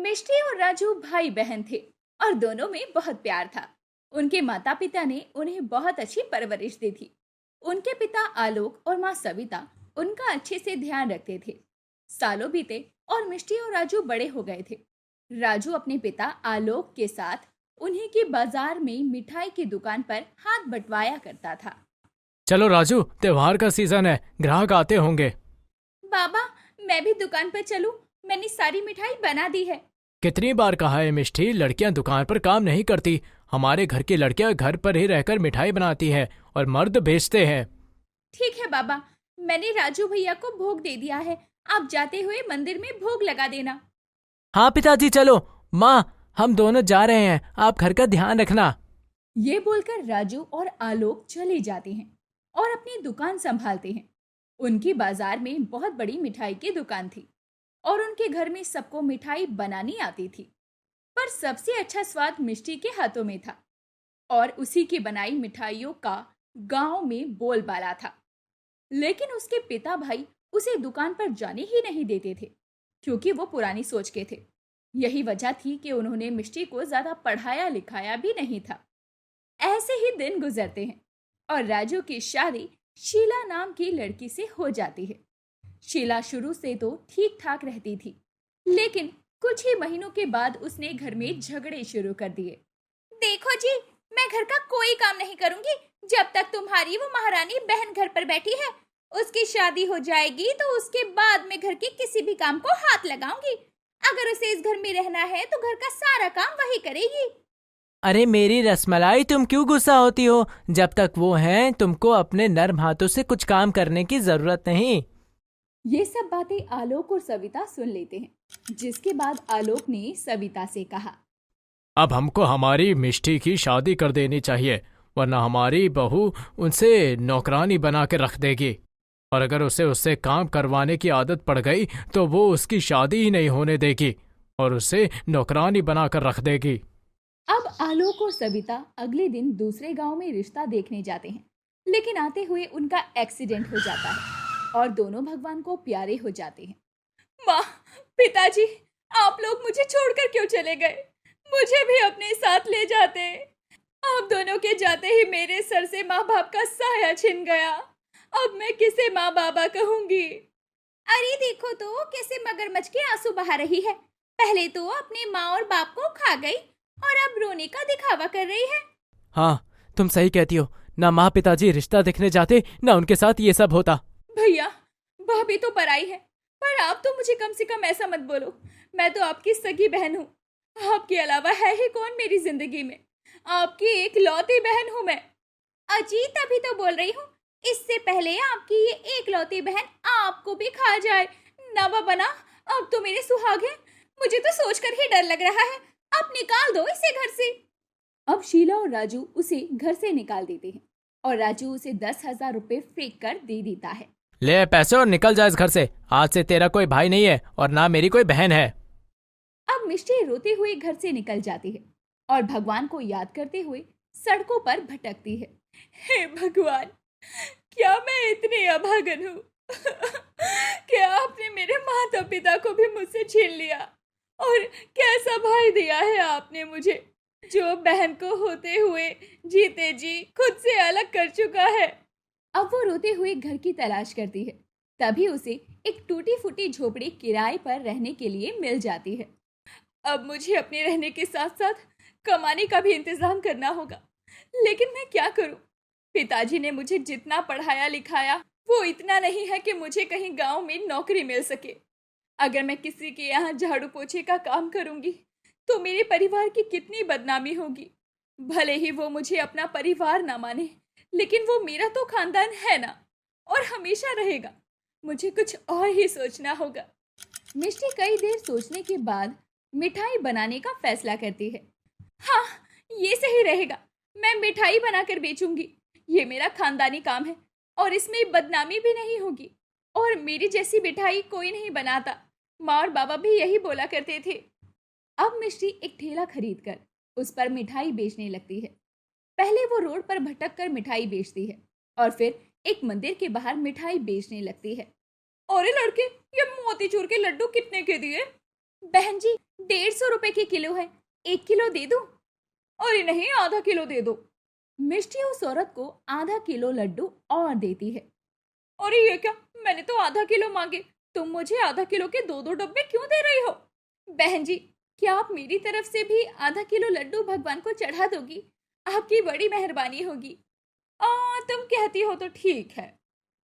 मिष्टी और राजू भाई बहन थे और दोनों में बहुत प्यार था। उनके माता पिता ने उन्हें बहुत अच्छी परवरिश दी थी। उनके पिता आलोक और माँ सविता उनका अच्छे से ध्यान रखते थे। सालों बीते और मिष्टी और राजू बड़े हो गए थे। राजू अपने पिता आलोक के साथ उन्हीं की बाजार में मिठाई की दुकान पर हाथ बंटवाया करता था। चलो राजू, त्योहार का सीजन है, ग्राहक आते होंगे। बाबा, मैं भी दुकान पर चलूं? मैंने सारी मिठाई बना दी है। कितनी बार कहा है मिष्टी, लड़कियां दुकान पर काम नहीं करती। हमारे घर की लड़कियां घर पर ही रहकर मिठाई बनाती हैं और मर्द बेचते हैं। ठीक है बाबा, मैंने राजू भैया को भोग दे दिया है। आप जाते हुए मंदिर में भोग लगा देना। हाँ पिताजी, चलो। माँ, हम दोनों जा रहे हैं, आप घर का ध्यान रखना। ये बोलकर राजू और आलोक चले जाते हैं और अपनी दुकान संभालते हैं। उनकी बाजार में बहुत बड़ी मिठाई की दुकान थी और उनके घर में सबको मिठाई बनानी आती थी। पर सबसे अच्छा स्वाद मिष्टी के हाथों में था और उसी की बनाई मिठाइयों का गांव में बोलबाला था। लेकिन उसके पिता भाई उसे दुकान पर जाने ही नहीं देते थे, क्योंकि वो पुरानी सोच के थे। यही वजह थी कि उन्होंने मिष्टी को ज्यादा पढ़ाया लिखाया भी नहीं था। ऐसे ही दिन गुजरते हैं और राजू की शादी शीला नाम की लड़की से हो जाती है। शीला शुरू से तो ठीक ठाक रहती थी, लेकिन कुछ ही महीनों के बाद उसने घर में झगड़े शुरू कर दिए। देखो जी, मैं घर का कोई काम नहीं करूंगी जब तक तुम्हारी वो महारानी बहन घर पर बैठी है। उसकी शादी हो जाएगी तो उसके बाद मैं घर के किसी भी काम को हाथ लगाऊंगी। अगर उसे इस घर में रहना है तो घर का सारा काम वही करेगी। अरे मेरी रसमलाई, तुम क्यों गुस्सा होती हो? जब तक वो हैं, तुमको अपने नर्म हाथों से कुछ काम करने की जरूरत नहीं। ये सब बातें आलोक और सविता सुन लेते हैं, जिसके बाद आलोक ने सविता से कहा, अब हमको हमारी मिष्टी की शादी कर देनी चाहिए, वरना हमारी बहू उनसे नौकरानी बना के रख देगी। और अगर उसे उससे काम करवाने की आदत पड़ गई तो वो उसकी शादी ही नहीं होने देगी और उसे नौकरानी बना कर रख देगी। अब आलोक और सविता अगले दिन दूसरे गांव में रिश्ता देखने जाते हैं, लेकिन आते हुए उनका एक्सीडेंट हो जाता है और दोनों भगवान को प्यारे हो जाते हैं। माँ, पिताजी, आप लोग मुझे छोड़कर क्यों चले गए? मुझे भी अपने साथ ले जाते। आप दोनों के जाते ही मेरे सर से माँ बाप का साया छिन गया। अब मैं किसे माँ बाबा कहूंगी? अरे देखो तो कैसे मगरमच्छ के आंसू बहा रही है। पहले तो अपने माँ और बाप को खा गई और अब रोने का दिखावा कर रही है। हाँ, तुम सही कहती हो। ना माँ पिताजी रिश्ता देखने जाते, ना उनके साथ ये सब होता। भैया, भाभी तो पराई है, पर आप तो मुझे कम से कम ऐसा मत बोलो। मैं तो आपकी सगी बहन हूँ। आपके अलावा है ही कौन मेरी जिंदगी में? आपकी एक लौती बहन हूँ मैं। अजी, तभी तो बोल रही हूँ, इससे पहले आपकी ये एक लौती बहन आपको भी खा जाए। नवा बना, अब तो मेरे सुहाग है। मुझे तो सोचकर ही डर लग रहा है। अब निकाल दो इसे घर से। अब शीला और राजू उसे घर से निकाल देते हैं और राजू उसे 10,000 रुपए फेंक कर दे देता है। ले पैसे और निकल जा इस घर से। आज से तेरा कोई भाई नहीं है और ना मेरी कोई बहन है। अब मिष्टी रोते हुए घर से निकल जाती है और भगवान को याद करते हुए सड़कों पर भटकती है। हे भगवान, क्या मैं इतनी अभागन हूँ? क्या आपने मेरे माता पिता को भी मुझसे छीन लिया? और कैसा भाई दिया है आपने मुझे, जो बहन को होते हुए जीते जी खुद से अलग कर चुका है। अब वो रोते हुए घर की तलाश करती है। तभी उसे एक टूटी फूटी झोपड़ी किराए पर रहने के लिए मिल जाती है। अब मुझे अपने रहने के साथ साथ कमाने का भी इंतजाम करना होगा, लेकिन मैं क्या करूं? पिताजी ने मुझे जितना पढ़ाया लिखाया वो इतना नहीं है कि मुझे कहीं गांव में नौकरी मिल सके। अगर मैं किसी के यहाँ झाड़ू पोछे का काम करूंगी तो मेरे परिवार की कितनी बदनामी होगी। भले ही वो मुझे अपना परिवार ना माने, लेकिन वो मेरा तो खानदान है ना, और हमेशा रहेगा। मुझे कुछ और ही सोचना होगा। मिष्टी कई देर सोचने के बाद मिठाई बनाने का फैसला करती है। हाँ, ये सही रहेगा। मैं मिठाई बनाकर बेचूंगी। ये मेरा खानदानी काम है और इसमें बदनामी भी नहीं होगी। और मेरी जैसी मिठाई कोई नहीं बनाता। माँ और बाबा भी यही बोला करते थे। अब मिष्टी एक ठेला खरीद कर उस पर मिठाई बेचने लगती है। पहले वो रोड पर भटक कर मिठाई बेचती है और फिर एक मंदिर के बाहर मिठाई बेचने लगती है। अरे लड़के, ये मोतीचूर के लड्डू कितने के दिए? बहन जी, 150 रुपए के किलो है, 1 किलो दे दूं? अरे नहीं, आधा किलो दे दो। मिष्टी उस औरत को आधा किलो लड्डू और देती है। अरे ये क्या, मैंने तो आधा किलो मांगे, तुम मुझे आधा किलो के दो दो डब्बे क्यों दे रही हो? बहन जी, क्या आप मेरी तरफ से भी आधा किलो लड्डू भगवान को चढ़ा दोगी? आपकी बड़ी मेहरबानी होगी। तुम कहती हो तो ठीक है।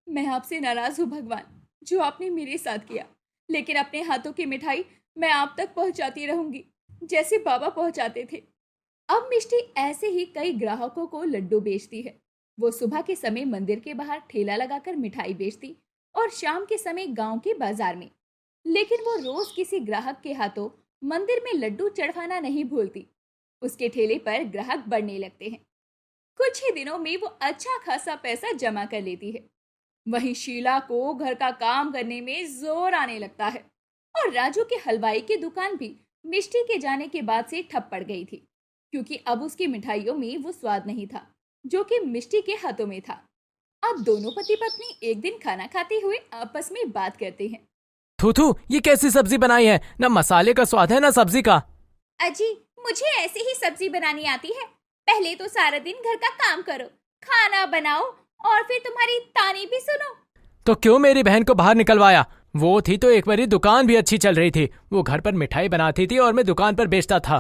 मैं आपसे नाराज हूँ भगवान, जो आपने मेरे साथ किया, लेकिन अपने हाथों की मिठाई मैं आप तक पहुंचाती रहूंगी, जैसे बाबा पहुंचाते थे। अब मिष्टी ऐसे ही कई ग्राहकों को लड्डू बेचती है। वो सुबह के समय मंदिर के बाहर ठेला लगाकर मिठाई बेचती और शाम के समय गांव के बाजार में। लेकिन वो रोज किसी ग्राहक के हाथों मंदिर में लड्डू चढ़वाना नहीं भूलती। उसके ठेले पर ग्राहक बढ़ने लगते हैं। कुछ ही दिनों में वो अच्छा खासा पैसा जमा कर लेती है। वहीं शीला को घर का काम करने में जोर आने लगता है और राजू के हलवाई की दुकान भी मिष्टी के जाने के बाद से ठप पड़ गई थी, क्योंकि अब उसकी मिठाइयों में वो स्वाद नहीं था जो कि मिष्टी के हाथों में था। अब दोनों पति पत्नी एक दिन खाना खाते हुए आपस में बात करते हैं। थू थू, ये कैसी सब्जी बनाई है? ना मसाले का स्वाद है ना सब्जी का। अजी, मुझे ऐसे ही सब्जी बनानी आती है। पहले तो सारा दिन घर का काम करो, खाना बनाओ और फिर तुम्हारी ताने भी सुनो। तो क्यों मेरी बहन को बाहर निकलवाया? वो थी तो एक बारी दुकान भी अच्छी चल रही थी, वो घर पर मिठाई बनाती थी और मैं दुकान पर बेचता था।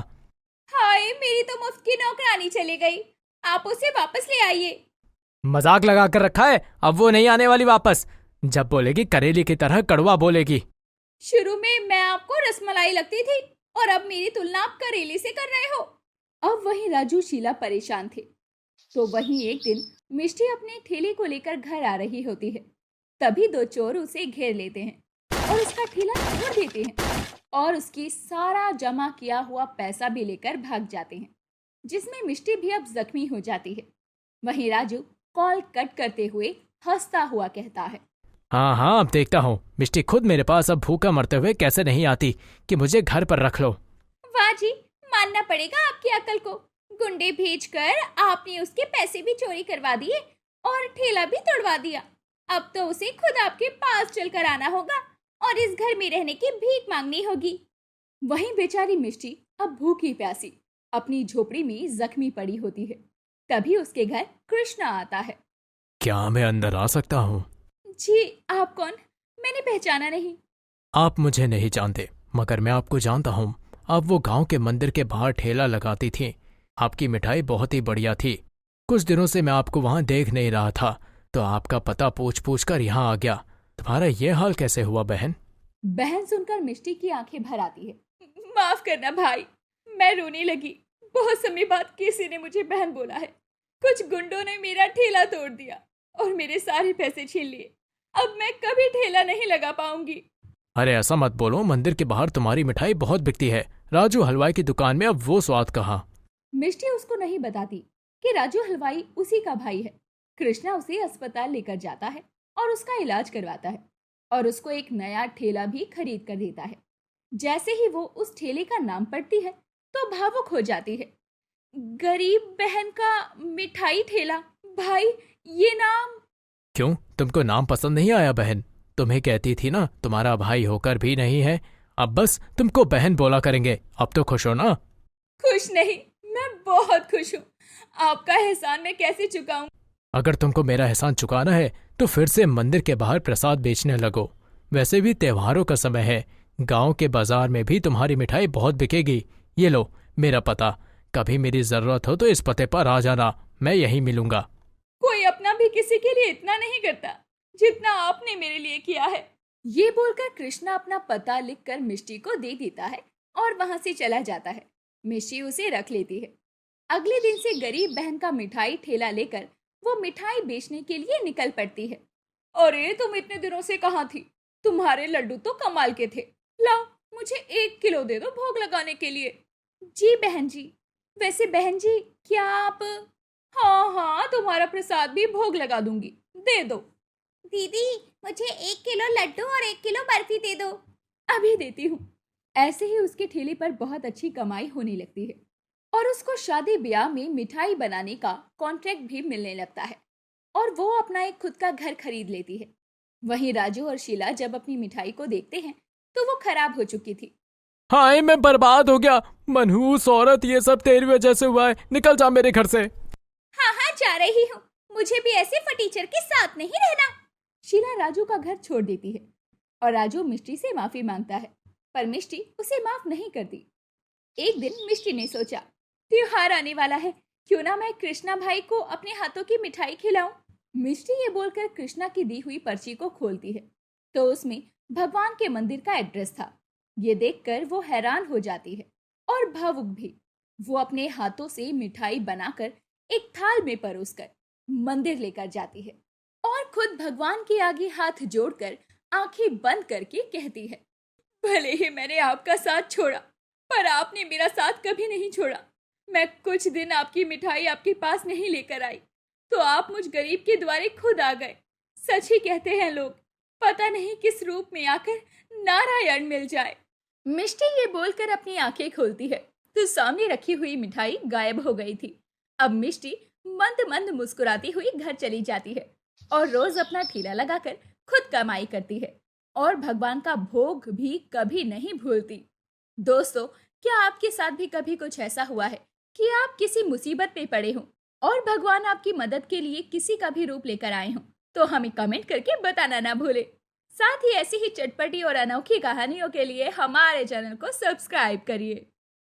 हाय, मेरी तो मुफ्त की नौकरानी चली गई, आप उसे वापस ले आइए। मजाक लगा कर रखा है, अब वो नहीं आने वाली वापस। जब बोलेगी करेली की तरह कड़वा बोलेगी। शुरू में मैं आपको रसमलाई लगती थी और अब मेरी तुलना आप करेले से कर रहे हो। अब वहीं राजू शीला परेशान थे। तो वहीं एक दिन मिष्टी अपने ठेले को लेकर घर आ रही होती है। तभी दो चोर उसे घेर लेते हैं और उसका ठेला तोड़ देते हैं और उसकी सारा जमा किया हुआ पैसा भी लेकर भाग जाते हैं, जिसमें मिष्टी भी अब जख्मी हो जाती है। वहीं राजू कॉल कट करते हुए हंसता हुआ कहता है, हाँ हाँ, अब देखता हूँ मिष्टी खुद मेरे पास अब भूखा मरते हुए कैसे नहीं आती कि मुझे घर पर रख लो। वाह जी, मानना पड़ेगा आपकी अकल को। गुंडे भेजकर आपने उसके पैसे भी चोरी करवा दिए और ठेला भी तोड़वा दिया। अब तो उसे खुद आपके पास चलकर आना होगा और इस घर में रहने की भीख मांगनी होगी। वहीं बेचारी मिष्टी अब भूखी प्यासी अपनी झोपड़ी में जख्मी पड़ी होती है। तभी उसके घर कृष्णा आता है। क्या मैं अंदर आ सकता हूँ? जी, आप कौन? मैंने पहचाना नहीं। आप मुझे नहीं जानते, मगर मैं आपको जानता हूँ। आप वो गांव के मंदिर के बाहर ठेला लगाती थी। आपकी मिठाई बहुत ही बढ़िया थी। कुछ दिनों से मैं आपको वहां देख नहीं रहा था, तो आपका पता पूछ पूछ कर यहाँ आ गया। तुम्हारा ये हाल कैसे हुआ बहन? बहन सुनकर मिष्टी की आंखें भर आती है। माफ करना भाई, मैं रोने लगी। बहुत समय बाद किसी ने मुझे बहन बोला है। कुछ गुंडों ने मेरा ठेला तोड़ दिया और मेरे सारे पैसे छीन लिए। अब मैं कभी ठेला नहीं लगा पाऊंगी। अरे ऐसा मत बोलो, मंदिर के बाहर तुम्हारी मिठाई बहुत बिकती है। राजू हलवाई की दुकान में अब वो स्वाद कहाँ? मिष्टी उसको नहीं बताती कि राजू हलवाई उसी का भाई है। कृष्णा उसे अस्पताल लेकर जाता है और उसका इलाज करवाता है और उसको एक नया ठेला भी खरीद कर देता है। जैसे ही वो उस ठेले का नाम पढ़ती है तो भावुक हो जाती है। गरीब बहन का मिठाई ठेला, भाई, ये नाम। क्यों, तुमको नाम पसंद नहीं आया बहन? तुम्हें कहती थी ना तुम्हारा भाई होकर भी नहीं है। अब बस तुमको बहन बोला करेंगे। अब तो खुश हो ना? खुश नहीं, मैं बहुत खुश हूँ। आपका एहसान मैं कैसे चुकाऊं? अगर तुमको मेरा एहसान चुकाना है तो फिर से मंदिर के बाहर प्रसाद बेचने लगो। वैसे भी त्योहारों का समय है, गांव के बाजार में भी तुम्हारी मिठाई बहुत बिकेगी। ये लो मेरा पता, कभी मेरी जरूरत हो तो इस पते पर आ जाना, मैं यहीं मिलूंगा। कोई अपना भी किसी के लिए इतना नहीं करता जितना आपने मेरे लिए किया है। ये बोलकर कृष्णा अपना पता लिखकर मिष्टी को दे देता है और वहां से चला जाता है। मिष्टी उसे रख लेती है। अगले दिन से गरीब बहन का मिठाई ठेला लेकर वो मिठाई बेचने के लिए निकल पड़ती है। अरे, तुम इतने दिनों से कहाँ थी? तुम्हारे लड्डू तो कमाल के थे। लाओ, मुझे 1 किलो दे दो भोग लगाने के लिए। जी बहन जी। वैसे बहन जी, क्या आप? हाँ हाँ, तुम्हारा प्रसाद भी भोग लगा दूंगी, दे दो। दीदी, मुझे 1 किलो लड्डू और 1 किलो बर्फी दे दो। अभी देती हूँ। ऐसे ही उसके ठेले पर बहुत अच्छी कमाई होने लगती है और उसको शादी ब्याह में मिठाई बनाने का कॉन्ट्रैक्ट भी मिलने लगता है और वो अपना एक खुद का घर खरीद लेती है। वहीं राजू और शीला जब अपनी मिठाई को देखते हैं तो वो खराब हो चुकी थी। हाय मैं बर्बाद हो गया। मनहूस औरत, ये सब तेरी वजह से हुआ है। निकल जा मेरे घर से। हाँ हाँ जा रही हूँ, मुझे भी ऐसे फटीचर के साथ नहीं रहना। शीला राजू का घर छोड़ देती है और राजू मिष्टी से माफी मांगता है, पर मिष्टी उसे माफ नहीं करती। एक दिन मिष्टी ने सोचा, त्योहार आने वाला है, क्यों ना मैं कृष्णा भाई को अपने हाथों की मिठाई खिलाऊं। मिष्टी ये बोलकर कृष्णा की दी हुई पर्ची को खोलती है तो उसमें भगवान के मंदिर का एड्रेस था। ये देखकर वो हैरान हो जाती है और भावुक भी। वो अपने हाथों से मिठाई बनाकर एक थाल में परोसकर मंदिर लेकर जाती है और खुद भगवान के आगे हाथ जोड़कर आंखें बंद करके कहती है, भले ही मैंने आपका साथ छोड़ा, पर आपने मेरा साथ कभी नहीं छोड़ा। मैं कुछ दिन आपकी मिठाई आपके पास नहीं लेकर आई तो आप मुझ गरीब के द्वारे खुद आ गए। सच ही कहते हैं लोग, पता नहीं किस रूप में आकर नारायण मिल जाए। मिष्टी ये बोलकर अपनी आंखें खोलती है तो सामने रखी हुई मिठाई गायब हो गई थी। अब मिष्टी मंद मंद मुस्कुराती हुई घर चली जाती है और रोज अपना ठेला लगाकर खुद कमाई करती है और भगवान का भोग भी कभी नहीं भूलती। दोस्तों, क्या आपके साथ भी कभी कुछ ऐसा हुआ है कि आप किसी मुसीबत में पड़े हो और भगवान आपकी मदद के लिए किसी का भी रूप लेकर आए हो? तो हमें कमेंट करके बताना ना भूले। साथ ही ऐसी ही चटपटी और अनोखी कहानियों के लिए हमारे चैनल को सब्सक्राइब करिए।